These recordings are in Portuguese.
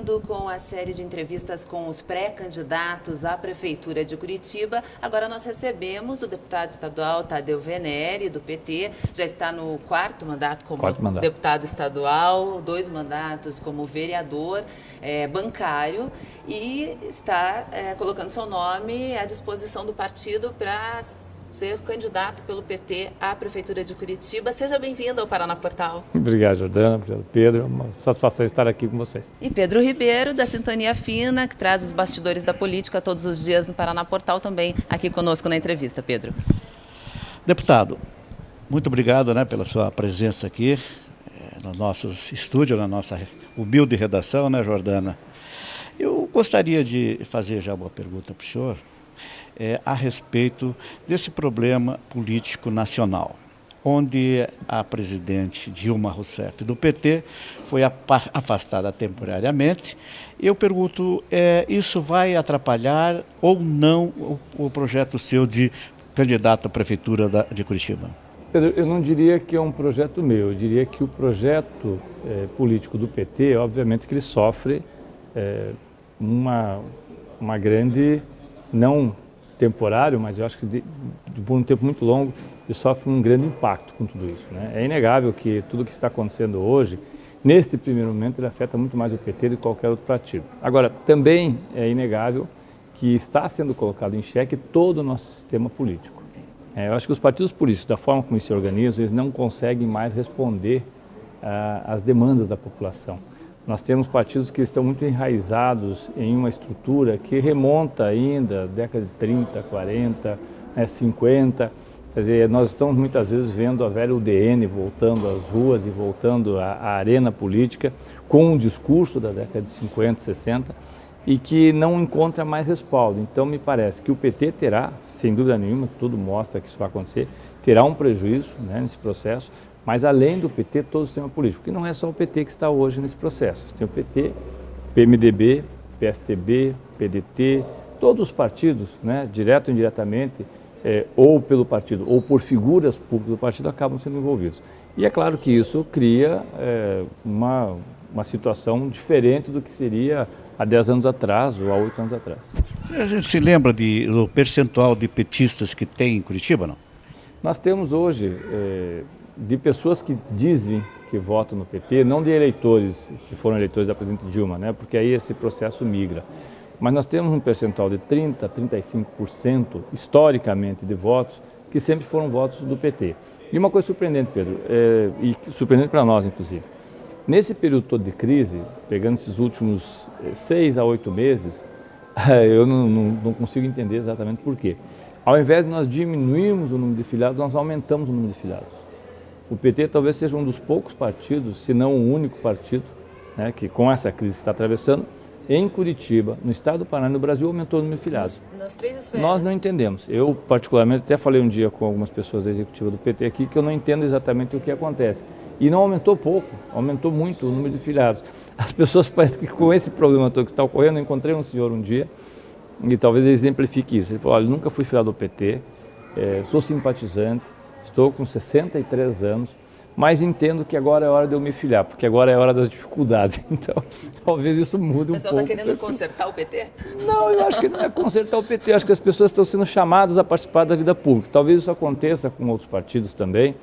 Continuando com a série de entrevistas com os pré-candidatos à Prefeitura de Curitiba, agora nós recebemos o deputado estadual Tadeu Venere, do PT, já está no quarto mandato como deputado estadual, 2 mandatos como vereador bancário e está colocando seu nome à disposição do partido para ser candidato pelo PT à Prefeitura de Curitiba. Seja bem-vindo ao Paraná Portal. Obrigado, Jordana. Obrigado, Pedro. É uma satisfação estar aqui com vocês. E Pedro Ribeiro, da Sintonia Fina, que traz os bastidores da política todos os dias no Paraná Portal, também aqui conosco na entrevista. Pedro. Deputado, muito obrigado pela sua presença aqui no nosso estúdio, na nossa humilde redação, Jordana? Eu gostaria de fazer já uma pergunta para o senhor. A respeito desse problema político nacional, onde a presidente Dilma Rousseff do PT foi afastada temporariamente. Eu pergunto, isso vai atrapalhar ou não o projeto seu de candidato à Prefeitura de Curitiba? Pedro, eu não diria que é um projeto meu, eu diria que o projeto político do PT, obviamente que ele sofre uma grande, não temporário, mas eu acho que por um tempo muito longo ele sofre um grande impacto com tudo isso. É inegável que tudo o que está acontecendo hoje, neste primeiro momento, ele afeta muito mais o PT do que qualquer outro partido. Agora, também é inegável que está sendo colocado em xeque todo o nosso sistema político. Eu acho que os partidos políticos, da forma como eles se organizam, eles não conseguem mais responder às demandas da população. Nós temos partidos que estão muito enraizados em uma estrutura que remonta ainda à década de 30, 40, 50. Quer dizer, nós estamos muitas vezes vendo a velha UDN voltando às ruas e voltando à arena política com um discurso da década de 50, 60 e que não encontra mais respaldo. Então, me parece que o PT terá, sem dúvida nenhuma, tudo mostra que isso vai acontecer, terá um prejuízo nesse processo. Mas além do PT, todo o sistema político, porque não é só o PT que está hoje nesse processo. Você tem o PT, PMDB, PSTB, PDT, todos os partidos, direto ou indiretamente, ou pelo partido, ou por figuras públicas do partido, acabam sendo envolvidos. E é claro que isso cria uma situação diferente do que seria há 10 anos atrás ou há 8 anos atrás. A gente se lembra do percentual de petistas que tem em Curitiba, não? Nós temos hoje de pessoas que dizem que votam no PT, não de eleitores que foram eleitores da presidente Dilma, porque aí esse processo migra. Mas nós temos um percentual de 30% a 35% historicamente de votos que sempre foram votos do PT. E uma coisa surpreendente, Pedro, e surpreendente para nós, inclusive. Nesse período todo de crise, pegando esses últimos 6 a 8 meses, eu não consigo entender exatamente por quê. Ao invés de nós diminuirmos o número de filiados, nós aumentamos o número de filiados. O PT talvez seja um dos poucos partidos, se não o único partido, que com essa crise está atravessando, em Curitiba, no estado do Paraná e no Brasil, aumentou o número de filiados. Nas 3 esferas. Nós não entendemos. Eu, particularmente, até falei um dia com algumas pessoas da executiva do PT aqui, que eu não entendo exatamente o que acontece. E não aumentou pouco, aumentou muito o número de filiados. As pessoas parecem que com esse problema todo que está ocorrendo, eu encontrei um senhor um dia, e talvez ele exemplifique isso. Ele falou, olha, nunca fui filiado ao PT, sou simpatizante, estou com 63 anos, mas entendo que agora é hora de eu me filiar, porque agora é hora das dificuldades. Então, talvez isso mude um pouco. O pessoal está querendo consertar o PT? Não, eu acho que não é consertar o PT, eu acho que as pessoas estão sendo chamadas a participar da vida pública. Talvez isso aconteça com outros partidos também,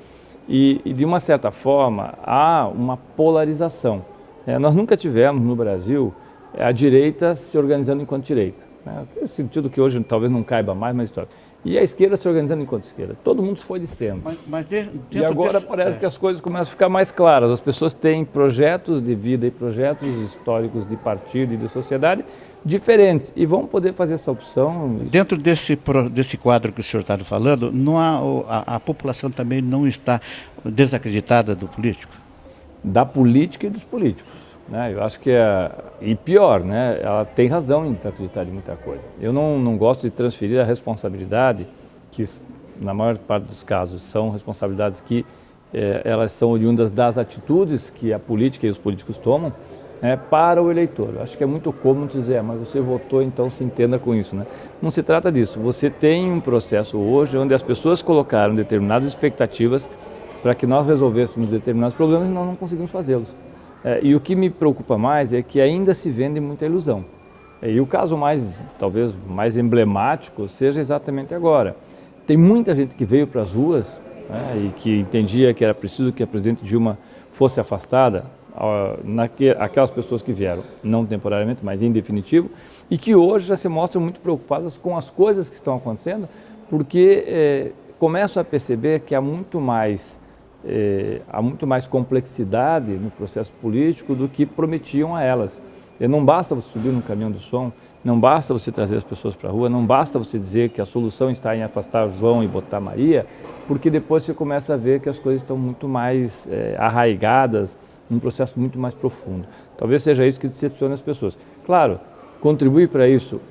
e de uma certa forma há uma polarização. Nós nunca tivemos no Brasil a direita se organizando enquanto direita. Nesse sentido que hoje talvez não caiba mais, mas história. E a esquerda se organizando enquanto esquerda. Todo mundo foi de centro. E agora parece que as coisas começam a ficar mais claras. As pessoas têm projetos de vida e projetos históricos de partido e de sociedade diferentes e vão poder fazer essa opção. Dentro desse quadro que o senhor está falando, não a população também não está desacreditada do político? Da política e dos políticos. Eu acho que e pior, ela tem razão em desacreditar de muita coisa. Eu não gosto de transferir a responsabilidade, que na maior parte dos casos são responsabilidades que elas são oriundas das atitudes que a política e os políticos tomam, para o eleitor. Eu acho que é muito cômodo dizer, mas você votou, então se entenda com isso. Não se trata disso. Você tem um processo hoje onde as pessoas colocaram determinadas expectativas para que nós resolvêssemos determinados problemas e nós não conseguimos fazê-los. E o que me preocupa mais é que ainda se vende muita ilusão. E o caso talvez mais emblemático seja exatamente agora. Tem muita gente que veio para as ruas, né, e que entendia que era preciso que a presidente Dilma fosse afastada, aquelas pessoas que vieram, não temporariamente, mas em definitivo, e que hoje já se mostram muito preocupadas com as coisas que estão acontecendo, porque começam a perceber que há muito mais complexidade no processo político do que prometiam a elas. E não basta você subir no caminhão do som, não basta você trazer as pessoas para a rua, não basta você dizer que a solução está em afastar João e botar Maria, porque depois você começa a ver que as coisas estão muito mais arraigadas, num processo muito mais profundo. Talvez seja isso que decepciona as pessoas. Claro, contribuir para isso,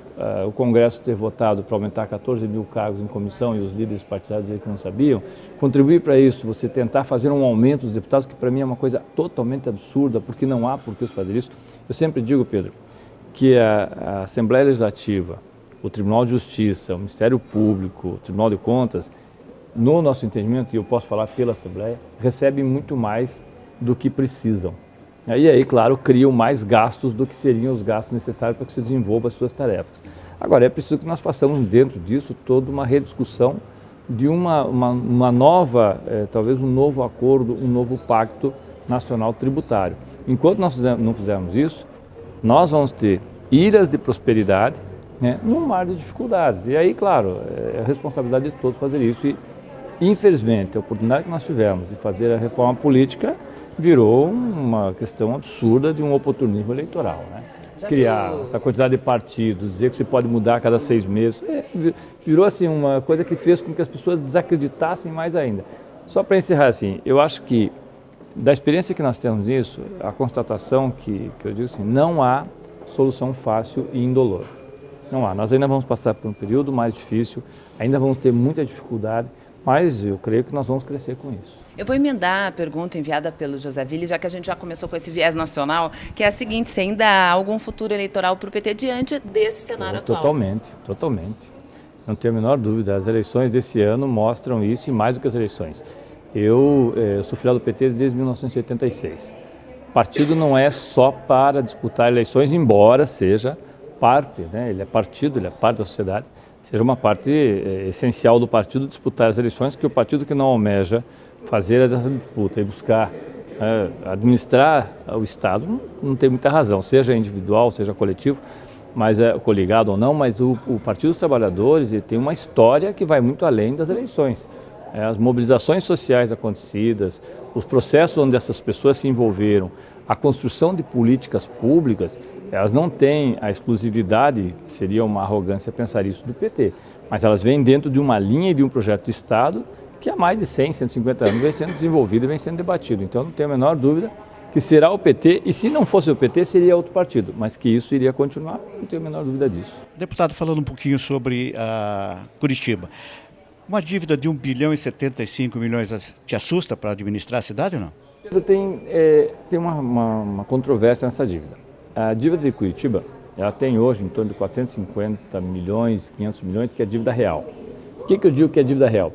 o Congresso ter votado para aumentar 14 mil cargos em comissão e os líderes partidários dizer que não sabiam, contribuir para isso, você tentar fazer um aumento dos deputados, que para mim é uma coisa totalmente absurda, porque não há por que fazer isso. Eu sempre digo, Pedro, que a Assembleia Legislativa, o Tribunal de Justiça, o Ministério Público, o Tribunal de Contas, no nosso entendimento, e eu posso falar pela Assembleia, recebem muito mais do que precisam. E aí, claro, criam mais gastos do que seriam os gastos necessários para que se desenvolva as suas tarefas. Agora, é preciso que nós façamos dentro disso toda uma rediscussão de uma nova, talvez um novo acordo, um novo pacto nacional tributário. Enquanto nós não fizermos isso, nós vamos ter ilhas de prosperidade, né, num mar de dificuldades. E aí, claro, é a responsabilidade de todos fazer isso. E, infelizmente, a oportunidade que nós tivemos de fazer a reforma política virou uma questão absurda de um oportunismo eleitoral, né? Criar essa quantidade de partidos, dizer que se pode mudar a cada 6 meses, virou assim uma coisa que fez com que as pessoas desacreditassem mais ainda. Só para encerrar assim, eu acho que da experiência que nós temos nisso, a constatação que eu digo assim, não há solução fácil e indolor. Não há. Nós ainda vamos passar por um período mais difícil, ainda vamos ter muita dificuldade, mas eu creio que nós vamos crescer com isso. Eu vou emendar a pergunta enviada pelo José Ville, já que a gente já começou com esse viés nacional, que é a seguinte: se ainda há algum futuro eleitoral para o PT diante desse cenário atual? Totalmente. Não tenho a menor dúvida. As eleições desse ano mostram isso e mais do que as eleições. Eu sou filiado do PT desde 1986. O partido não é só para disputar eleições, embora seja parte, né? Ele é partido, ele é parte da sociedade, seja uma parte essencial do partido disputar as eleições, que o partido que não almeja fazer essa disputa e buscar administrar o Estado não tem muita razão, seja individual, seja coletivo, mas coligado ou não, mas o Partido dos Trabalhadores tem uma história que vai muito além das eleições. As mobilizações sociais acontecidas, os processos onde essas pessoas se envolveram, a construção de políticas públicas, elas não têm a exclusividade, seria uma arrogância pensar isso, do PT, mas elas vêm dentro de uma linha e de um projeto de Estado que há mais de 100, 150 anos vem sendo desenvolvido e vem sendo debatido. Então, não tenho a menor dúvida que será o PT, e se não fosse o PT, seria outro partido, mas que isso iria continuar, não tenho a menor dúvida disso. Deputado, falando um pouquinho sobre Curitiba, uma dívida de 1 bilhão e 75 milhões te assusta para administrar a cidade ou não? Tem uma controvérsia nessa dívida. A dívida de Curitiba, ela tem hoje em torno de 450 milhões, 500 milhões, que é a dívida real. O que eu digo que é a dívida real?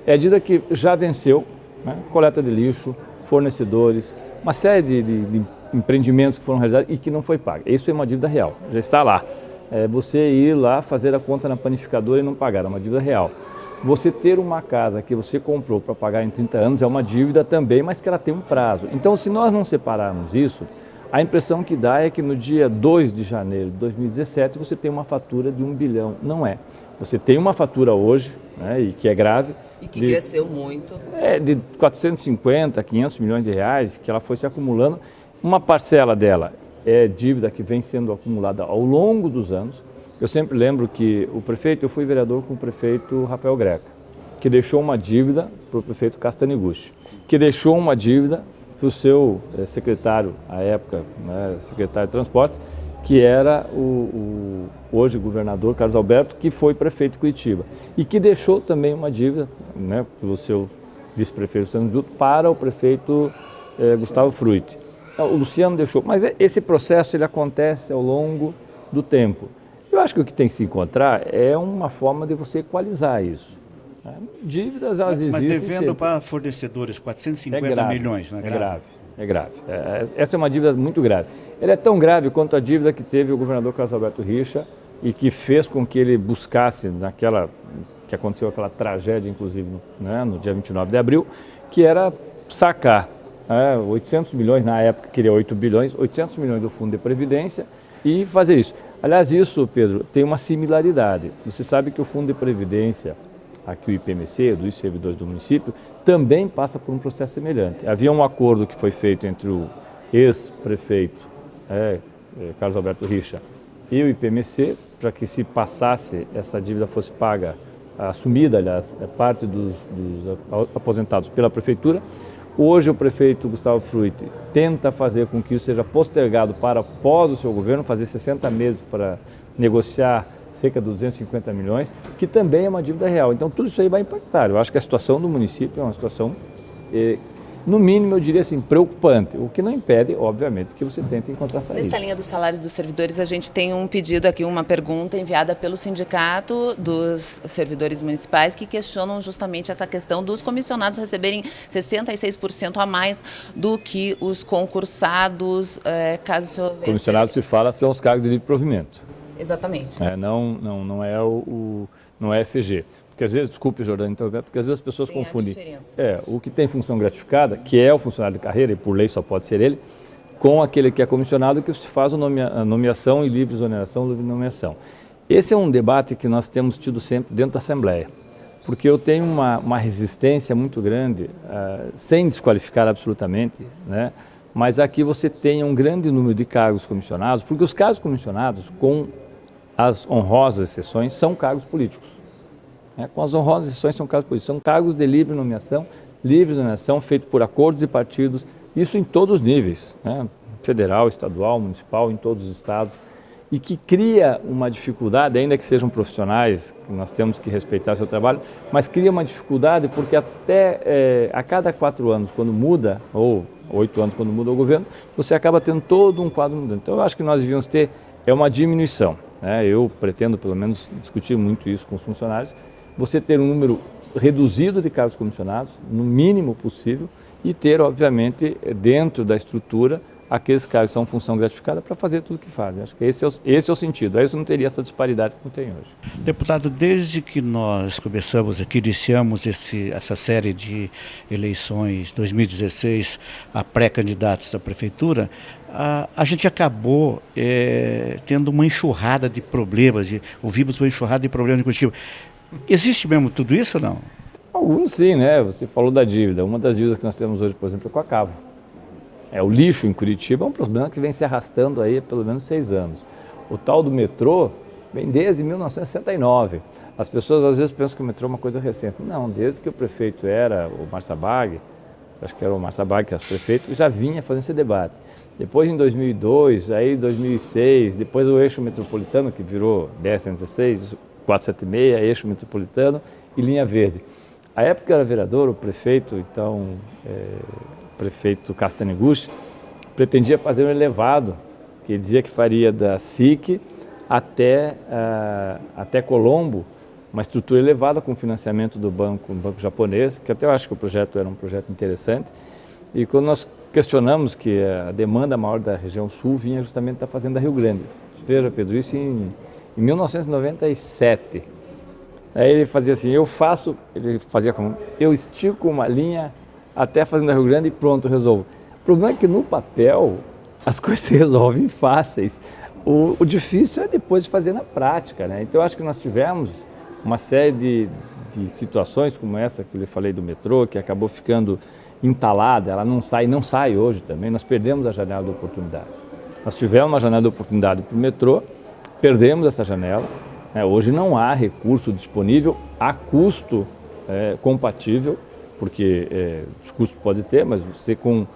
É a dívida que já venceu, né? Coleta de lixo, fornecedores, uma série de empreendimentos que foram realizados e que não foi pago. Isso é uma dívida real, já está lá. Você ir lá fazer a conta na panificadora e não pagar, é uma dívida real. Você ter uma casa que você comprou para pagar em 30 anos é uma dívida também, mas que ela tem um prazo. Então, se nós não separarmos isso, a impressão que dá é que no dia 2 de janeiro de 2017 você tem uma fatura de 1 bilhão. Não é. Você tem uma fatura hoje, né, e que é grave. E que cresceu muito. De 450, 500 milhões de reais, que ela foi se acumulando. Uma parcela dela é dívida que vem sendo acumulada ao longo dos anos. Eu sempre lembro que eu fui vereador com o prefeito Rafael Greca, que deixou uma dívida para o prefeito Castaniguchi, que deixou uma dívida para o seu secretário, à época, né, secretário de Transportes, que era o hoje governador Carlos Alberto, que foi prefeito de Curitiba, e que deixou também uma dívida, né, pelo seu vice-prefeito Luciano Juto, para o prefeito Gustavo Fruit. Então, o Luciano deixou, mas esse processo ele acontece ao longo do tempo. Eu acho que o que tem que se encontrar é uma forma de você equalizar isso. Dívidas, elas existem. Mas devendo para fornecedores 450 milhões, não é grave? É grave. Essa é uma dívida muito grave. Ela é tão grave quanto a dívida que teve o governador Carlos Alberto Richa e que fez com que ele buscasse, que aconteceu aquela tragédia, inclusive, né, no dia 29 de abril, que era sacar 800 milhões, na época queria 8 bilhões, 800 milhões do Fundo de Previdência e fazer isso. Aliás, isso, Pedro, tem uma similaridade. Você sabe que o Fundo de Previdência, aqui o IPMC, dos servidores do município, também passa por um processo semelhante. Havia um acordo que foi feito entre o ex-prefeito Carlos Alberto Richa e o IPMC, para que se passasse, essa dívida fosse paga, assumida, aliás, parte dos aposentados pela prefeitura. Hoje o prefeito Gustavo Frutti tenta fazer com que isso seja postergado para após o seu governo, fazer 60 meses para negociar cerca de 250 milhões, que também é uma dívida real. Então tudo isso aí vai impactar. Eu acho que a situação do município é uma situação, no mínimo eu diria assim, preocupante, o que não impede, obviamente, que você tente encontrar saída. Nessa linha dos salários dos servidores, a gente tem um pedido aqui, uma pergunta enviada pelo Sindicato dos Servidores Municipais, que questionam justamente essa questão dos comissionados receberem 66% a mais do que os concursados, caso o senhor... Comissionados se fala são os cargos de livre provimento. Exatamente. Não é FG. Porque às vezes, desculpe, Jordana, porque às vezes as pessoas confundem o que tem função gratificada, que é o funcionário de carreira, e por lei só pode ser ele, com aquele que é comissionado, que se faz a nomeação e livre exoneração, livre nomeação. Esse é um debate que nós temos tido sempre dentro da Assembleia, porque eu tenho uma resistência muito grande, sem desqualificar absolutamente, né? Mas aqui você tem um grande número de cargos comissionados, porque os cargos comissionados, com as honrosas exceções, são cargos políticos. Com as honrosas exceções são cargos políticos, são cargos de livre nomeação feito por acordos de partidos, isso em todos os níveis, né? Federal, estadual, municipal, em todos os estados, e que cria uma dificuldade, ainda que sejam profissionais, nós temos que respeitar seu trabalho, mas cria uma dificuldade porque até a cada 4 anos, quando muda, ou 8 anos quando muda o governo, você acaba tendo todo um quadro mudando. Então eu acho que nós devíamos ter uma diminuição, né? Eu pretendo pelo menos discutir muito isso com os funcionários, você ter um número reduzido de cargos comissionados, no mínimo possível, e ter, obviamente, dentro da estrutura, aqueles cargos que são função gratificada para fazer tudo o que fazem. Acho que esse é o sentido. Aí você não teria essa disparidade como tem hoje. Deputado, desde que nós começamos aqui, iniciamos essa série de eleições 2016 a pré-candidatos à prefeitura, a gente acabou tendo uma enxurrada de problemas, ouvimos uma enxurrada de problemas em Curitiba. Existe mesmo tudo isso ou não? Alguns sim, né? Você falou da dívida. Uma das dívidas que nós temos hoje, por exemplo, é com a Cavo. O lixo em Curitiba é um problema que vem se arrastando aí há pelo menos 6 anos. O tal do metrô vem desde 1969. As pessoas às vezes pensam que o metrô é uma coisa recente. Não, desde que o prefeito era o Marçabag, acho que era o Marçabag que era o prefeito, já vinha fazendo esse debate. Depois em 2002, aí 2006, depois o eixo metropolitano, que virou BR-116, 476, eixo metropolitano e linha verde. A época era vereador, o prefeito, então, prefeito Castaneguchi, pretendia fazer um elevado, que ele dizia que faria da SIC até Colombo, uma estrutura elevada com financiamento do banco japonês, que até eu acho que o projeto era um projeto interessante. E quando nós questionamos que a demanda maior da região sul vinha justamente da fazenda Rio Grande. Veja, Pedro, isso em 1997, aí ele fazia assim, eu estico uma linha até a Fazenda Rio Grande e pronto, resolvo. O problema é que no papel as coisas se resolvem fáceis, o difícil é depois de fazer na prática, né? Então eu acho que nós tivemos uma série de situações como essa que eu lhe falei do metrô, que acabou ficando entalada, ela não sai hoje também, nós perdemos a janela de oportunidade. Nós tivemos uma janela de oportunidade para o metrô, perdemos essa janela, hoje não há recurso disponível a custo compatível, porque custo pode ter, mas você com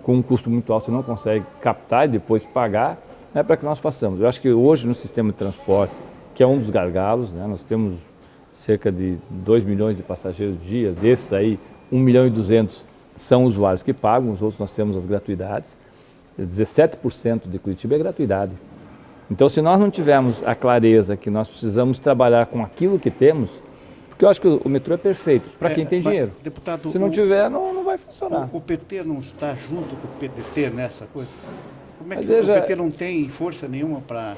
um custo muito alto você não consegue captar e depois pagar, para que nós façamos. Eu acho que hoje no sistema de transporte, que é um dos gargalos, nós temos cerca de 2 milhões de passageiros dia, desses aí 1.200.000 são usuários que pagam, os outros nós temos as gratuidades, 17% de Curitiba é gratuidade. Então, se nós não tivermos a clareza que nós precisamos trabalhar com aquilo que temos, porque eu acho que o metrô é perfeito para quem tem dinheiro. Deputado, se não tiver, não vai vai funcionar. O PT não está junto com o PDT nessa coisa? Como é que Veja, o PT não tem força nenhuma para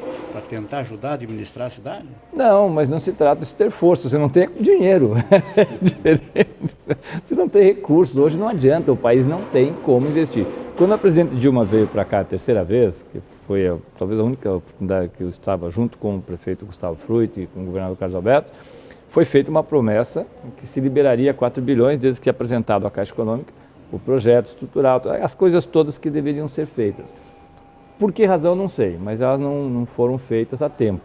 tentar ajudar a administrar a cidade? Não, mas não se trata de ter força, você não tem dinheiro. É diferente. Você não tem recursos, hoje não adianta, o país não tem como investir. Quando a presidente Dilma veio para cá a terceira vez, que foi talvez a única oportunidade que eu estava junto com o prefeito Gustavo Fruit e com o governador Carlos Alberto, foi feita uma promessa que se liberaria 4 bilhões desde que apresentado à Caixa Econômica o projeto estrutural, as coisas todas que deveriam ser feitas. Por que razão, não sei, mas elas não foram feitas a tempo.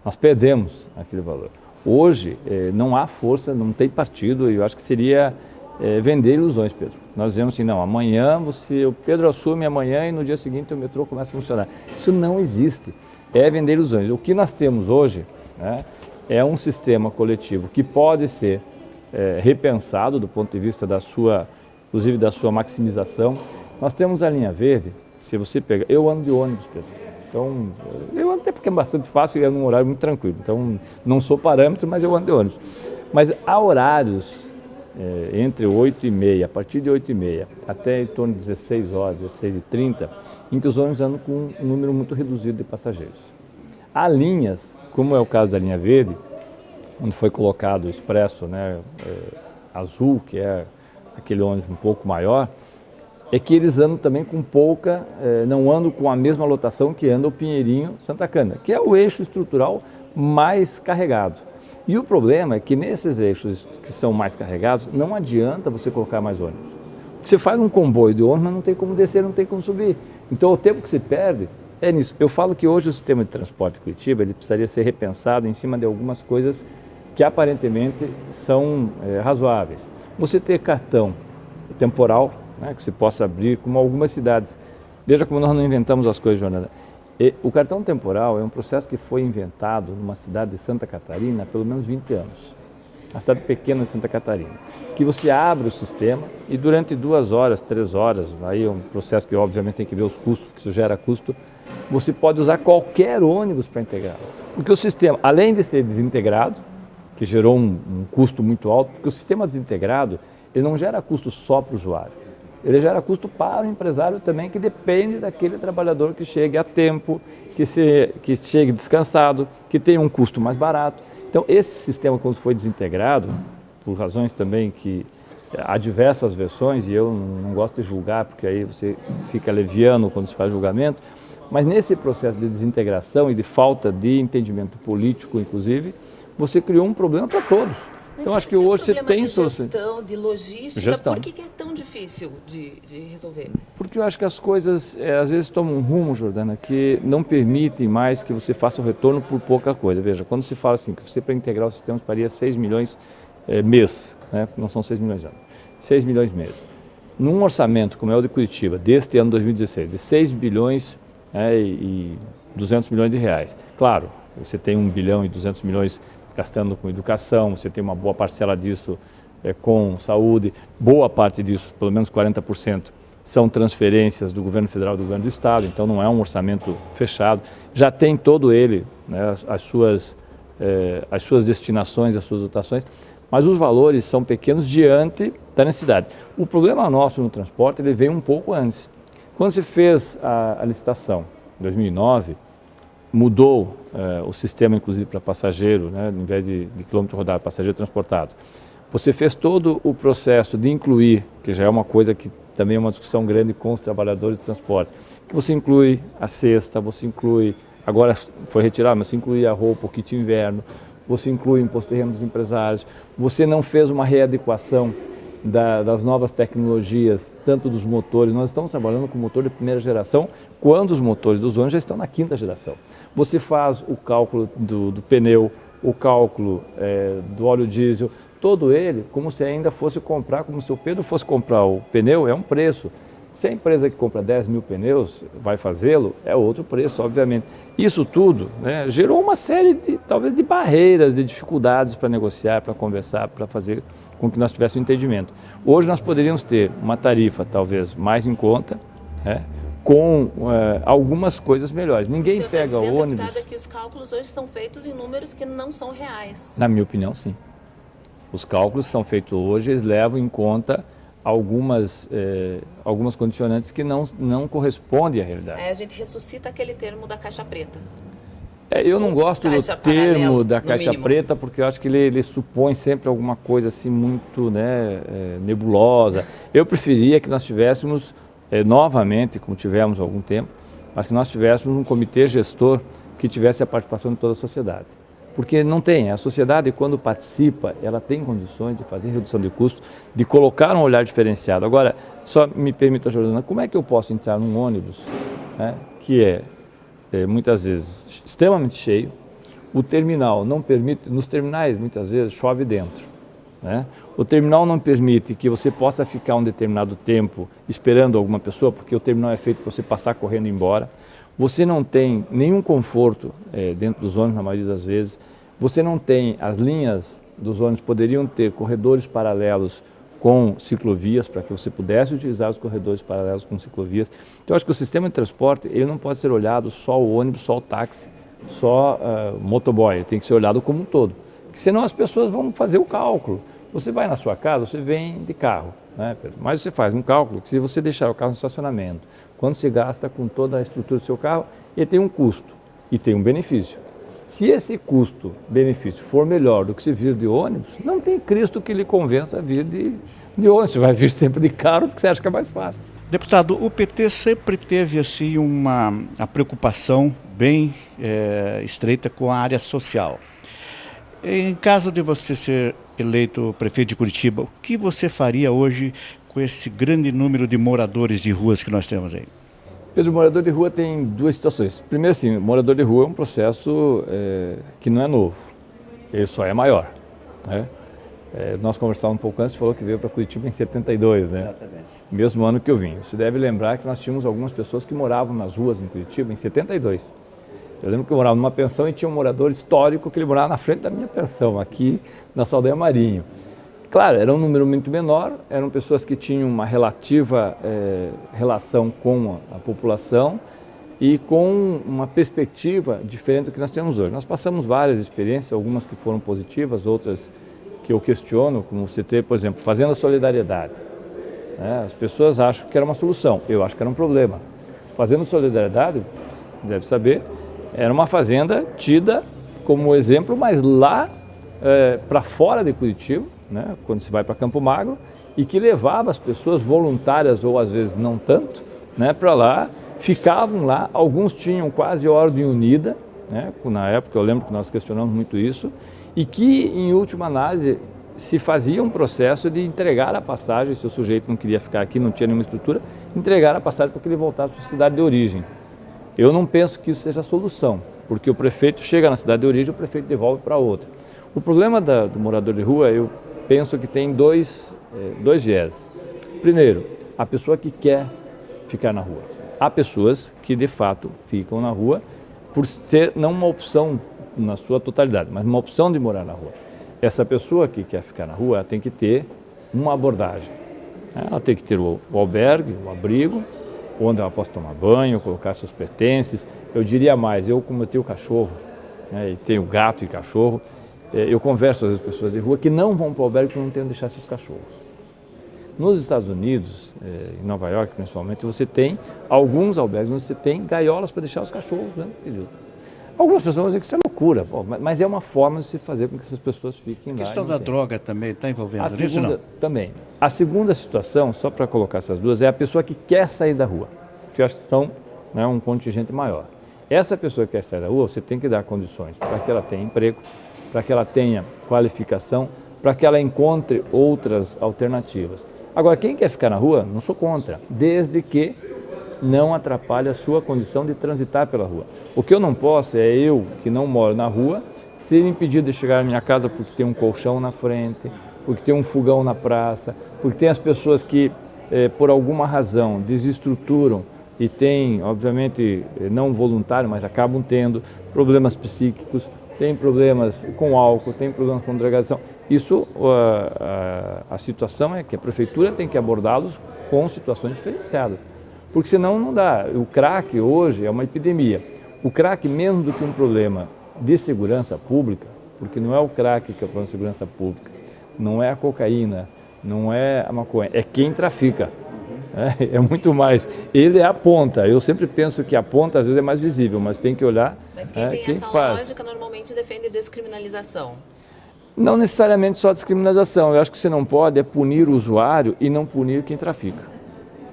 Nós perdemos aquele valor. Hoje, não há força, não tem partido, e eu acho que seria vender ilusões, Pedro. Nós dizemos assim, não, amanhã o Pedro assume amanhã e no dia seguinte o metrô começa a funcionar. Isso não existe, é vender ilusões. O que nós temos hoje, né, é um sistema coletivo que pode ser repensado do ponto de vista inclusive da sua maximização. Nós temos a linha verde. Se você pega, eu ando de ônibus, Pedro. Então, eu ando até porque é bastante fácil e é num horário muito tranquilo. Então, não sou parâmetro, mas eu ando de ônibus. Mas há horários entre 8h30, a partir de 8h30, até em torno de 16 horas, 16h30, em que os ônibus andam com um número muito reduzido de passageiros. Há linhas, como é o caso da linha verde, onde foi colocado o expresso, né, azul, que é aquele ônibus um pouco maior, é que eles andam também com pouca, não andam com a mesma lotação que anda o Pinheirinho-Santa Cândida, que é o eixo estrutural mais carregado. E o problema é que nesses eixos que são mais carregados, não adianta você colocar mais ônibus. Você faz um comboio de ônibus, mas não tem como descer, não tem como subir. Então o tempo que se perde é nisso. Eu falo que hoje o sistema de transporte de Curitiba ele precisaria ser repensado em cima de algumas coisas que aparentemente são razoáveis. Você ter cartão temporal, né, que se possa abrir, como algumas cidades. Veja como nós não inventamos as coisas, Jonathan. O cartão temporal é um processo que foi inventado numa cidade de Santa Catarina há pelo menos 20 anos. Uma cidade pequena de Santa Catarina. Que você abre o sistema e durante 2 horas, 3 horas, aí é um processo que obviamente tem que ver os custos, porque isso gera custo, você pode usar qualquer ônibus para integrar. Porque o sistema, além de ser desintegrado, que gerou um custo muito alto, porque o sistema desintegrado, ele não gera custo só para o usuário. Ele gera custo para o empresário também, que depende daquele trabalhador que chegue a tempo, que chegue descansado, que tenha um custo mais barato. Então, esse sistema, quando foi desintegrado, por razões também que há diversas versões, e eu não gosto de julgar, porque aí você fica leviano quando se faz julgamento, mas nesse processo de desintegração e de falta de entendimento político, inclusive, você criou um problema para todos. Então, acho que hoje você tem solução. Gestão, de logística, por que é tão difícil de resolver? Porque eu acho que as coisas, às vezes, tomam um rumo, Jordana, que não permitem mais que você faça o retorno por pouca coisa. Veja, quando se fala assim, que você para integrar o sistema faria 6 milhões mês, né? Não são 6 milhões anos, 6 milhões mês. Num orçamento como é o de Curitiba, deste ano 2016, de 6 bilhões e 200 milhões de reais. Claro, você tem 1 bilhão e 200 milhões gastando com educação, você tem uma boa parcela disso com saúde, boa parte disso, pelo menos 40%, são transferências do governo federal e do governo do estado, então não é um orçamento fechado, já tem todo ele, né, as suas destinações, as suas dotações, mas os valores são pequenos diante da necessidade. O problema nosso no transporte, ele veio um pouco antes. Quando se fez a licitação, em 2009, mudou o sistema, inclusive, para passageiro, né, em vez de quilômetro rodado, passageiro transportado. Você fez todo o processo de incluir, que já é uma coisa que também é uma discussão grande com os trabalhadores de transporte, que você inclui a cesta, você inclui, agora foi retirado, mas você inclui a roupa, o kit inverno, você inclui o imposto de renda dos empresários, você não fez uma readequação das novas tecnologias, tanto dos motores. Nós estamos trabalhando com motor de primeira geração, quando os motores dos ônibus já estão na 5ª geração. Você faz o cálculo do pneu, o cálculo do óleo diesel, todo ele como se ainda fosse comprar, como se o Pedro fosse comprar o pneu, é um preço. Se a empresa que compra 10 mil pneus vai fazê-lo, é outro preço, obviamente. Isso tudo, né, gerou uma série talvez de barreiras, de dificuldades para negociar, para conversar, para fazer com que nós tivéssemos um entendimento. Hoje nós poderíamos ter uma tarifa talvez mais em conta, com algumas coisas melhores. Ninguém pega o ônibus... Deputada, que os cálculos hoje são feitos em números que não são reais. Na minha opinião, sim. Os cálculos que são feitos hoje, eles levam em conta algumas condicionantes que não correspondem à realidade. A gente ressuscita aquele termo da caixa preta. Eu não gosto do termo da caixa preta, porque eu acho que ele supõe sempre alguma coisa assim muito, né, nebulosa. Eu preferia que nós tivéssemos, novamente, como tivemos há algum tempo, mas que nós tivéssemos um comitê gestor que tivesse a participação de toda a sociedade. Porque não tem, a sociedade quando participa, ela tem condições de fazer redução de custo, de colocar um olhar diferenciado. Agora, só me permita, Jordana, como é que eu posso entrar num ônibus, né, que muitas vezes extremamente cheio, o terminal não permite, nos terminais muitas vezes chove dentro, né? O terminal não permite que você possa ficar um determinado tempo esperando alguma pessoa, porque o terminal é feito para você passar correndo e ir embora. Você não tem nenhum conforto dentro dos ônibus, na maioria das vezes. Você não tem, as linhas dos ônibus poderiam ter corredores paralelos com ciclovias, para que você pudesse utilizar os corredores paralelos com ciclovias. Então, eu acho que o sistema de transporte, ele não pode ser olhado só o ônibus, só o táxi, só o motoboy, ele tem que ser olhado como um todo. Porque senão as pessoas vão fazer o cálculo. Você vai na sua casa, você vem de carro, né, Pedro? Mas você faz um cálculo que se você deixar o carro no estacionamento, quando você gasta com toda a estrutura do seu carro, ele tem um custo e tem um benefício. Se esse custo-benefício for melhor do que se vir de ônibus, não tem Cristo que lhe convença a vir de ônibus. Você vai vir sempre de carro porque você acha que é mais fácil. Deputado, o PT sempre teve assim a preocupação bem estreita com a área social. Em caso de você ser eleito prefeito de Curitiba, o que você faria hoje com esse grande número de moradores de ruas que nós temos aí? Pedro, morador de rua tem duas situações. Primeiro, assim, morador de rua é um processo que não é novo, ele só é maior, né? Nós conversávamos um pouco antes, falou que veio para Curitiba em 72, né? Exatamente. Mesmo ano que eu vim. Você deve lembrar que nós tínhamos algumas pessoas que moravam nas ruas em Curitiba em 72. Eu lembro que eu morava numa pensão e tinha um morador histórico que ele morava na frente da minha pensão, aqui na Saldanha Marinho. Claro, era um número muito menor, eram pessoas que tinham uma relativa relação com a população e com uma perspectiva diferente do que nós temos hoje. Nós passamos várias experiências, algumas que foram positivas, outras que eu questiono, como você ter, por exemplo, Fazenda Solidariedade. As pessoas acham que era uma solução, eu acho que era um problema. Fazenda Solidariedade, deve saber, era uma fazenda tida como exemplo, mas lá para fora de Curitiba, né, quando se vai para Campo Magro, e que levava as pessoas voluntárias, ou às vezes não tanto, né, para lá, ficavam lá, alguns tinham quase ordem unida, né, na época eu lembro que nós questionamos muito isso, e que em última análise se fazia um processo de entregar a passagem, se o sujeito não queria ficar aqui, não tinha nenhuma estrutura, entregar a passagem para que ele voltasse para a cidade de origem. Eu não penso que isso seja a solução, porque o prefeito chega na cidade de origem, o prefeito devolve para outra. O problema do morador de rua, eu penso que tem dois viés. Primeiro, a pessoa que quer ficar na rua. Há pessoas que, de fato, ficam na rua por ser não uma opção na sua totalidade, mas uma opção de morar na rua. Essa pessoa que quer ficar na rua, ela tem que ter uma abordagem. Ela tem que ter o albergue, o abrigo, onde ela possa tomar banho, colocar seus pertences. Eu diria mais, como eu tenho cachorro, né, e tenho gato e cachorro, eu converso às vezes com pessoas de rua que não vão para o albergue porque não tem onde deixar seus cachorros. Nos Estados Unidos, em Nova York principalmente, você tem alguns albergues onde você tem gaiolas para deixar os cachorros, né? Algumas pessoas vão dizer que isso é loucura, mas é uma forma de se fazer com que essas pessoas fiquem lá. A questão da droga também está envolvendo isso, não? Também. A segunda situação, só para colocar essas duas, é a pessoa que quer sair da rua, que eu acho que são, né, um contingente maior. Essa pessoa que quer sair da rua, você tem que dar condições para que ela tenha emprego, para que ela tenha qualificação, para que ela encontre outras alternativas. Agora, quem quer ficar na rua, não sou contra, desde que não atrapalhe a sua condição de transitar pela rua. O que eu não posso é eu, que não moro na rua, ser impedido de chegar à minha casa porque tem um colchão na frente, porque tem um fogão na praça, porque tem as pessoas que, por alguma razão, desestruturam e têm, obviamente, não voluntário, mas acabam tendo problemas psíquicos, tem problemas com álcool, tem problemas com drogadição. Isso, a situação é que a prefeitura tem que abordá-los com situações diferenciadas, porque senão não dá. O crack hoje é uma epidemia. O crack, mesmo do que um problema de segurança pública, porque não é o crack que é o problema de segurança pública, não é a cocaína, não é a maconha, é quem trafica. É muito mais. Ele é a ponta. Eu sempre penso que a ponta às vezes é mais visível, mas tem que olhar Mas quem tem quem essa faz. lógica normalmente defende descriminalização. Não necessariamente só descriminalização. Eu acho que você não pode punir o usuário e não punir quem trafica.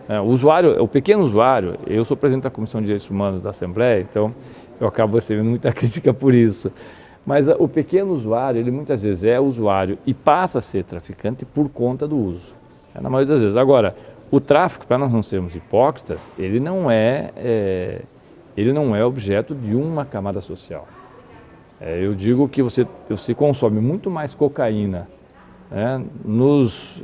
O usuário, o pequeno usuário, eu sou presidente da Comissão de Direitos Humanos da Assembleia, então eu acabo recebendo muita crítica por isso. Mas o pequeno usuário, ele muitas vezes é usuário e passa a ser traficante por conta do uso. Na maioria das vezes. Agora, o tráfico, para nós não sermos hipócritas, ele não é objeto de uma camada social. Eu digo que você consome muito mais cocaína nos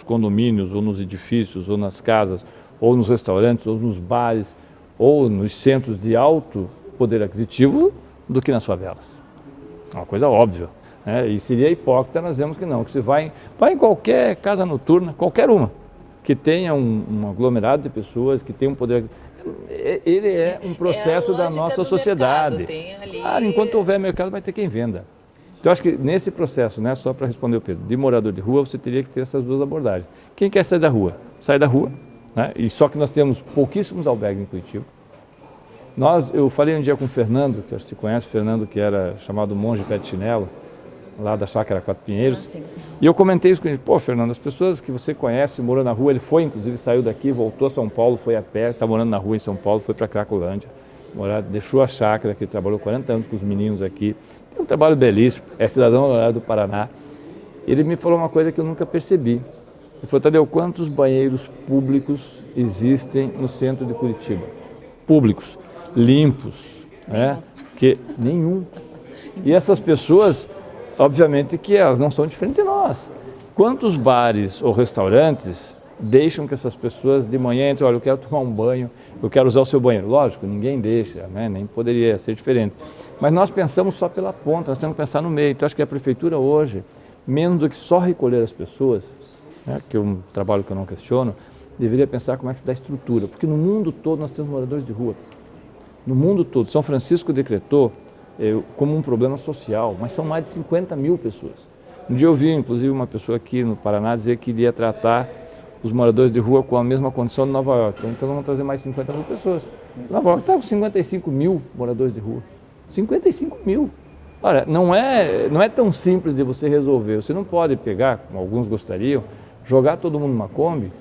condomínios, ou nos edifícios, ou nas casas, ou nos restaurantes, ou nos bares, ou nos centros de alto poder aquisitivo do que nas favelas. É uma coisa óbvia. E seria hipócrita nós dizemos que não, que você vai em qualquer casa noturna, qualquer uma, que tenha um aglomerado de pessoas, que tenha um poder... Ele é um processo da nossa sociedade. Enquanto houver mercado, vai ter quem venda. Então, acho que nesse processo, só para responder o Pedro, de morador de rua, você teria que ter essas duas abordagens. Quem quer sair da rua? Sai da rua, e só que nós temos pouquíssimos albergues em Curitiba. Eu falei um dia com o Fernando, que acho que você conhece, o Fernando, que era chamado Monge Pé de Chinelo, lá da Chácara Quatro Pinheiros, e eu comentei isso com ele. Pô, Fernando, as pessoas que você conhece, morou na rua, ele foi, inclusive, saiu daqui, voltou a São Paulo, foi a pé, está morando na rua em São Paulo, foi para Cracolândia, deixou a chácara, que ele trabalhou 40 anos com os meninos aqui, tem um trabalho belíssimo, é cidadão honorário do Paraná. Ele me falou uma coisa que eu nunca percebi. Ele falou, Tadeu, quantos banheiros públicos existem no centro de Curitiba? Públicos, limpos, nenhum. E essas pessoas... Obviamente que elas não são diferentes de nós. Quantos bares ou restaurantes deixam que essas pessoas de manhã entrem, olha, eu quero tomar um banho, eu quero usar o seu banheiro? Lógico, ninguém deixa, nem poderia ser diferente. Mas nós pensamos só pela ponta, nós temos que pensar no meio. Então, acho que a prefeitura hoje, menos do que só recolher as pessoas, que é um trabalho que eu não questiono, deveria pensar como é que se dá estrutura. Porque no mundo todo nós temos moradores de rua. No mundo todo. São Francisco decretou como um problema social, mas são mais de 50 mil pessoas. Um dia eu vi, inclusive, uma pessoa aqui no Paraná dizer que iria tratar os moradores de rua com a mesma condição de Nova York. Então vamos trazer mais 50 mil pessoas. Nova York está com 55 mil moradores de rua. 55 mil. Olha, não é tão simples de você resolver. Você não pode pegar, como alguns gostariam, jogar todo mundo numa Kombi,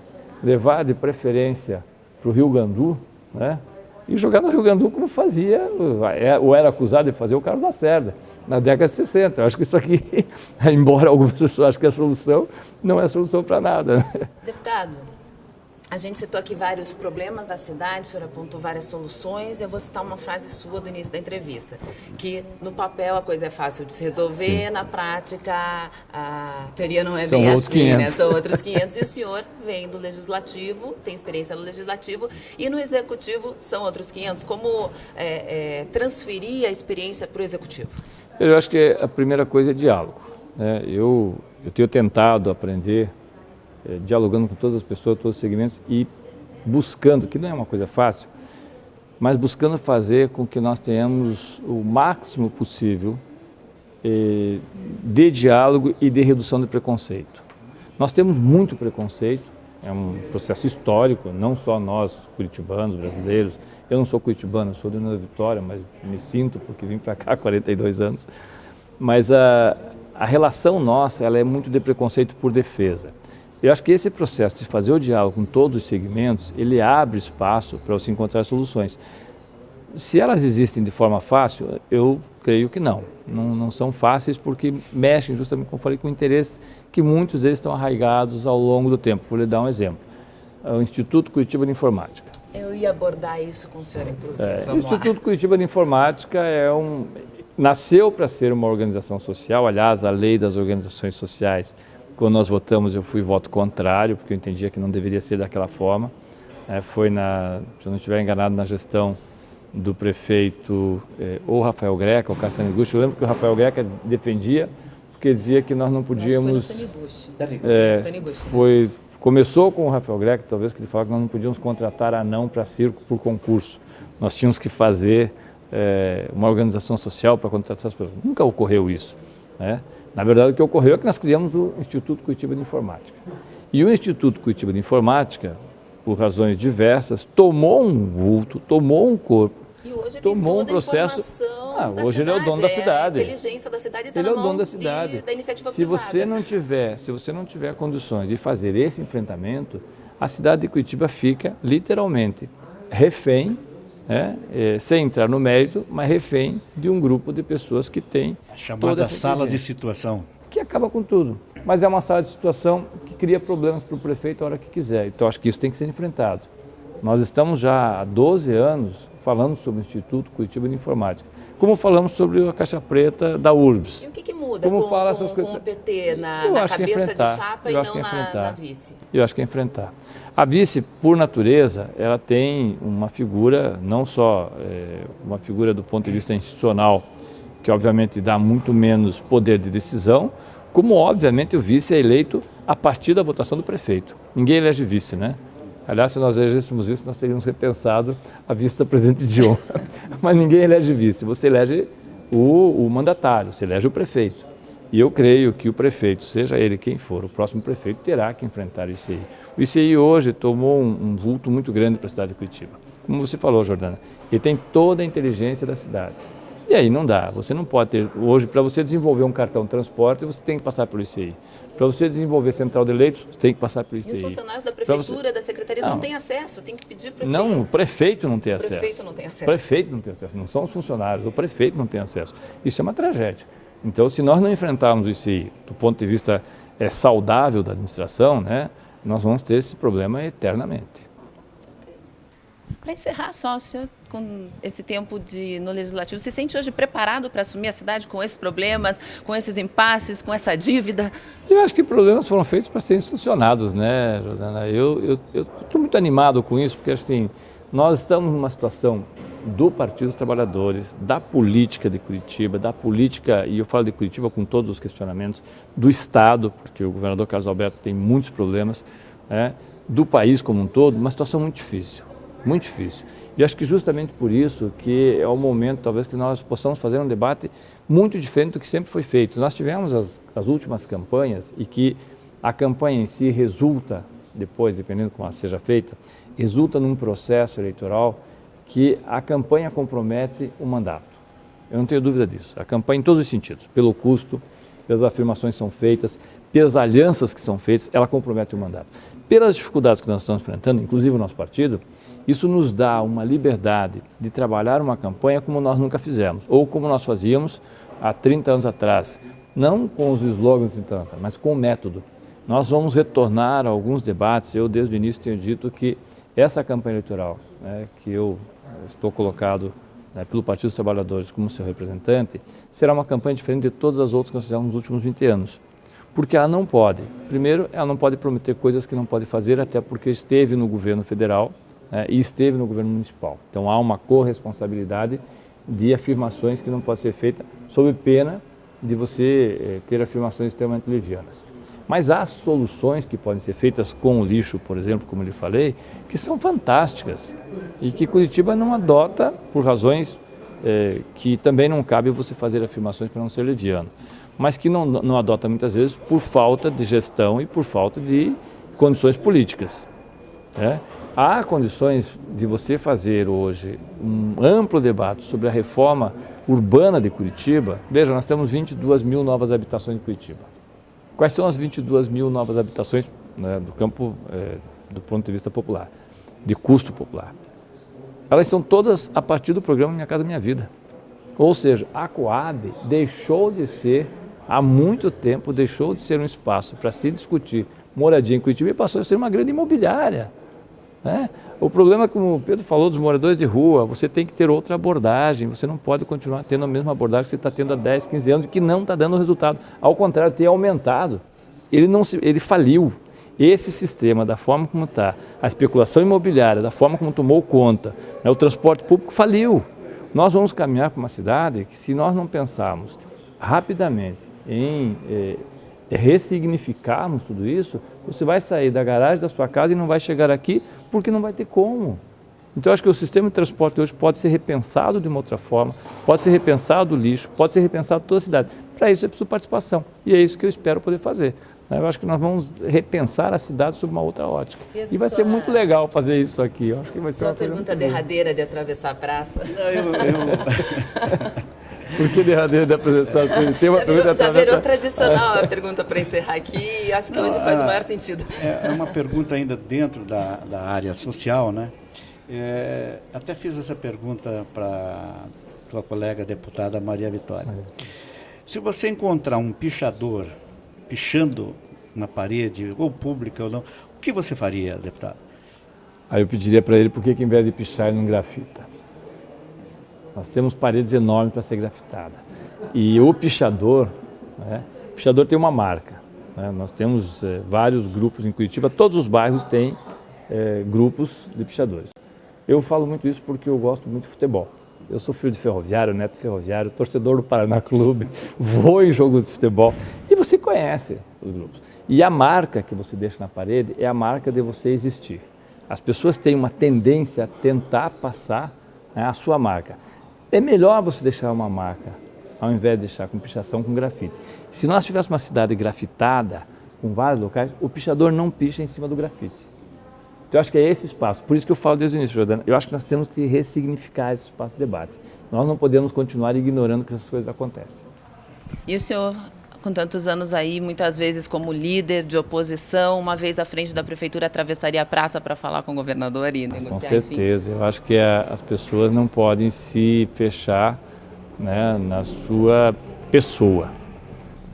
levar de preferência para o Rio Gandu, e jogar no Rio Gandu como fazia, ou era acusado de fazer o Carlos Lacerda, na década de 60. Eu acho que isso aqui, embora algumas pessoas achem que é solução, não é solução para nada. Deputado, a gente citou aqui vários problemas da cidade, o senhor apontou várias soluções. Eu vou citar uma frase sua do início da entrevista, que no papel a coisa é fácil de se resolver, na prática a teoria não é bem assim, São outros 500, e o senhor vem do Legislativo, tem experiência no Legislativo, e no Executivo são outros 500. Como transferir a experiência para o Executivo? Eu acho que a primeira coisa é diálogo. Eu tenho tentado aprender dialogando com todas as pessoas, todos os segmentos e buscando, que não é uma coisa fácil, mas buscando fazer com que nós tenhamos o máximo possível de diálogo e de redução de preconceito. Nós temos muito preconceito, é um processo histórico, não só nós, curitibanos, brasileiros. Eu não sou curitibano, eu sou de União da Vitória, mas me sinto porque vim para cá há 42 anos. Mas a relação nossa, ela é muito de preconceito por defesa. Eu acho que esse processo de fazer o diálogo com todos os segmentos, ele abre espaço para você encontrar soluções. Se elas existem de forma fácil, eu creio que não. Não são fáceis porque mexem justamente, como eu falei, com interesses que muitos deles estão arraigados ao longo do tempo. Vou lhe dar um exemplo. O Instituto Curitiba de Informática. Eu ia abordar isso com o senhor, inclusive. O Instituto Curitiba de Informática nasceu para ser uma organização social. Aliás, a lei das organizações sociais, quando nós votamos, eu fui voto contrário, porque eu entendia que não deveria ser daquela forma. Foi, se eu não estiver enganado, na gestão do prefeito ou Rafael Greca ou Castanho Gucci. Eu lembro que o Rafael Greca defendia, porque dizia que nós não podíamos... Começou com o Rafael Greca, talvez, que ele falava que nós não podíamos contratar anão para circo por concurso. Nós tínhamos que fazer uma organização social para contratar essas pessoas. Nunca ocorreu isso. né? Na verdade, o que ocorreu é que nós criamos o Instituto Curitiba de Informática. E o Instituto Curitiba de Informática, por razões diversas, tomou um vulto, tomou um corpo, e hoje tomou tem toda um processo. Hoje ele é o dono da cidade. A inteligência da cidade está Ele na é o dono mão da cidade. da iniciativa Se privada. você não tiver condições de fazer esse enfrentamento, a cidade de Curitiba fica literalmente refém, sem entrar no mérito, mas refém de um grupo de pessoas que tem a chamada sala de situação. Que acaba com tudo. Mas é uma sala de situação que cria problemas para o prefeito a hora que quiser. Então, acho que isso tem que ser enfrentado. Nós estamos já há 12 anos falando sobre o Instituto Curitiba de Informática. Como falamos sobre a caixa preta da URBS. E o que muda Como com o PT na cabeça de chapa e não na vice? Eu acho que é enfrentar. A vice, por natureza, ela tem uma figura, não só uma figura do ponto de vista institucional, que obviamente dá muito menos poder de decisão, como obviamente o vice é eleito a partir da votação do prefeito. Ninguém elege vice, né? Aliás, se nós elegêssemos isso, nós teríamos repensado a vice da presidente Dilma. Mas ninguém elege vice, você elege o mandatário, você elege o prefeito. E eu creio que o prefeito, seja ele quem for, o próximo prefeito terá que enfrentar o ICI. O ICI hoje tomou um vulto muito grande para a cidade de Curitiba. Como você falou, Jordana, ele tem toda a inteligência da cidade. E aí não dá, você não pode ter, hoje, para você desenvolver um cartão de transporte, você tem que passar pelo ICI. Para você desenvolver central de leitos, você tem que passar pelo ICI. E os funcionários da prefeitura, das secretarias não têm acesso, tem que pedir para Não, o prefeito não tem acesso. O prefeito não tem acesso. O prefeito não tem acesso, não são os funcionários, o prefeito não tem acesso. Isso é uma tragédia. Então, se nós não enfrentarmos o ICI do ponto de vista saudável da administração, né, nós vamos ter esse problema eternamente. Para encerrar, só, senhor, com esse tempo no Legislativo, se sente hoje preparado para assumir a cidade com esses problemas, com esses impasses, com essa dívida? Eu acho que problemas foram feitos para serem solucionados, né, Jordana? Eu estou muito animado com isso, porque assim, nós estamos numa situação do Partido dos Trabalhadores, da política de Curitiba, da política, e eu falo de Curitiba com todos os questionamentos, do Estado, porque o governador Carlos Alberto tem muitos problemas, do país como um todo, uma situação muito difícil. Muito difícil. E acho que justamente por isso que é o momento, talvez, que nós possamos fazer um debate muito diferente do que sempre foi feito. Nós tivemos as últimas campanhas e que a campanha em si resulta, depois, dependendo de como ela seja feita, resulta num processo eleitoral que a campanha compromete o mandato. Eu não tenho dúvida disso. A campanha em todos os sentidos, pelo custo, pelas afirmações que são feitas, pelas alianças que são feitas, ela compromete o mandato. Pelas dificuldades que nós estamos enfrentando, inclusive o nosso partido, isso nos dá uma liberdade de trabalhar uma campanha como nós nunca fizemos, ou como nós fazíamos há 30 anos atrás, não com os slogans de 30 anos atrás, mas com o método. Nós vamos retornar a alguns debates. Eu, desde o início, tenho dito que essa campanha eleitoral, que eu estou colocado pelo Partido dos Trabalhadores como seu representante, será uma campanha diferente de todas as outras que nós fizemos nos últimos 20 anos. Porque ela não pode. Primeiro, ela não pode prometer coisas que não pode fazer, até porque esteve no governo federal e esteve no governo municipal. Então, há uma corresponsabilidade de afirmações que não podem ser feitas, sob pena de você ter afirmações extremamente levianas. Mas há soluções que podem ser feitas com o lixo, por exemplo, como eu lhe falei, que são fantásticas e que Curitiba não adota por razões que também não cabe você fazer afirmações para não ser leviano, mas que não adota muitas vezes por falta de gestão e por falta de condições políticas. Há condições de você fazer hoje um amplo debate sobre a reforma urbana de Curitiba. Veja, nós temos 22 mil novas habitações em Curitiba. Quais são as 22 mil novas habitações do campo do ponto de vista popular, de custo popular? Elas são todas a partir do programa Minha Casa Minha Vida. Ou seja, a Coab deixou de ser, há muito tempo, deixou de ser um espaço para se discutir moradia em Curitiba e passou a ser uma grande imobiliária. O problema, como o Pedro falou, dos moradores de rua, você tem que ter outra abordagem, você não pode continuar tendo a mesma abordagem que você está tendo há 10, 15 anos e que não está dando resultado. Ao contrário, tem aumentado. Ele faliu. Esse sistema, da forma como está, a especulação imobiliária, da forma como tomou conta, o transporte público faliu. Nós vamos caminhar para uma cidade que, se nós não pensarmos rapidamente em ressignificarmos tudo isso, você vai sair da garagem da sua casa e não vai chegar aqui porque não vai ter como. Então, acho que o sistema de transporte hoje pode ser repensado de uma outra forma, pode ser repensado o lixo, pode ser repensado toda a cidade. Para isso é preciso participação. E é isso que eu espero poder fazer. Eu acho que nós vamos repensar a cidade sob uma outra ótica. Pedro, e vai ser muito legal fazer isso aqui. Eu acho que vai ser sua uma pergunta derradeira de atravessar a praça. Por que derradeira de apresentar? Tem uma Já virou tradicional a pergunta para encerrar aqui e acho que hoje faz o maior sentido. É uma pergunta ainda dentro da área social, né? Até fiz essa pergunta para tua colega deputada Maria Vitória. Se você encontrar um pichador pichando na parede, ou pública ou não, o que você faria, deputado? Aí eu pediria para ele por que, em vez de pichar, ele não grafita. Nós temos paredes enormes para ser grafitada. E o pichador tem uma marca. Né? Nós temos vários grupos em Curitiba, todos os bairros têm grupos de pichadores. Eu falo muito isso porque eu gosto muito de futebol. Eu sou filho de ferroviário, neto de ferroviário, torcedor do Paraná Clube, vou em jogos de futebol e você conhece os grupos. E a marca que você deixa na parede é a marca de você existir. As pessoas têm uma tendência a tentar passar a sua marca. É melhor você deixar uma marca ao invés de deixar com pichação, com grafite. Se nós tivéssemos uma cidade grafitada, com vários locais, o pichador não picha em cima do grafite. Então, eu acho que é esse espaço. Por isso que eu falo desde o início, Jordana, eu acho que nós temos que ressignificar esse espaço de debate. Nós não podemos continuar ignorando que essas coisas acontecem. E o senhor, com tantos anos aí, muitas vezes como líder de oposição, uma vez à frente da prefeitura, atravessaria a praça para falar com o governador e negociar? Com certeza. Enfim. Eu acho que as pessoas não podem se fechar, né, na sua pessoa.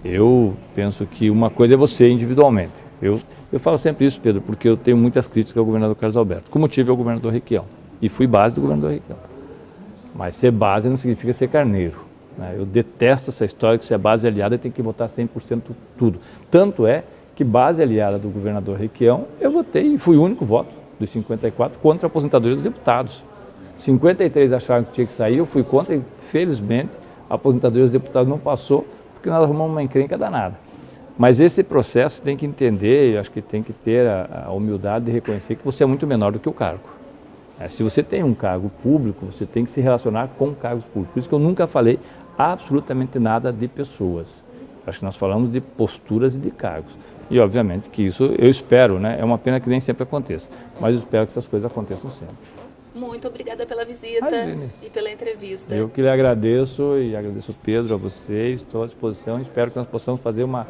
Eu penso que uma coisa é você individualmente. Eu falo sempre isso, Pedro, porque eu tenho muitas críticas ao governador Carlos Alberto, como tive ao governador Requião. E fui base do governador Requião. Mas ser base não significa ser carneiro. Né? Eu detesto essa história que se é base aliada tem que votar 100% tudo. Tanto é que base aliada do governador Requião, eu votei e fui o único voto dos 54 contra a aposentadoria dos deputados. 53 acharam que tinha que sair, eu fui contra e, felizmente, a aposentadoria dos deputados não passou, porque nós arrumamos uma encrenca danada. Mas esse processo tem que entender, eu acho que tem que ter a humildade de reconhecer que você é muito menor do que o cargo. Se você tem um cargo público, você tem que se relacionar com cargos públicos. Por isso que eu nunca falei absolutamente nada de pessoas. Acho que nós falamos de posturas e de cargos. E, obviamente, que isso eu espero, né? É uma pena que nem sempre aconteça, mas eu espero que essas coisas aconteçam sempre. Muito obrigada pela visita e pela entrevista. Eu que lhe agradeço e agradeço, Pedro, a vocês, estou à disposição. Espero que nós possamos fazer uma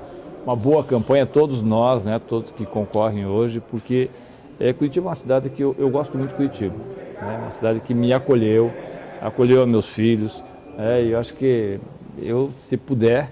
boa campanha, todos nós, né, todos que concorrem hoje, porque Curitiba é uma cidade que eu gosto muito de Curitiba. É uma cidade que me acolheu a meus filhos. E eu acho que se puder,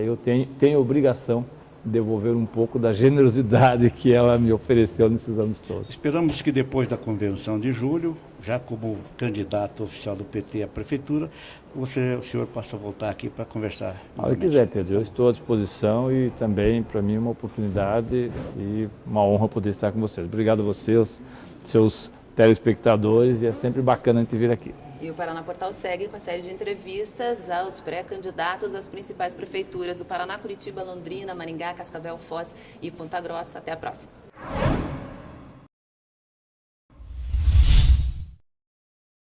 eu tenho a obrigação de devolver um pouco da generosidade que ela me ofereceu nesses anos todos. Esperamos que depois da convenção de julho, já como candidato oficial do PT à prefeitura, o senhor possa voltar aqui para conversar. Se quiser, Pedro, eu estou à disposição e também para mim uma oportunidade e uma honra poder estar com vocês. Obrigado a vocês, seus telespectadores, e é sempre bacana a gente vir aqui. E o Paraná Portal segue com a série de entrevistas aos pré-candidatos às principais prefeituras do Paraná, Curitiba, Londrina, Maringá, Cascavel, Foz e Ponta Grossa. Até a próxima.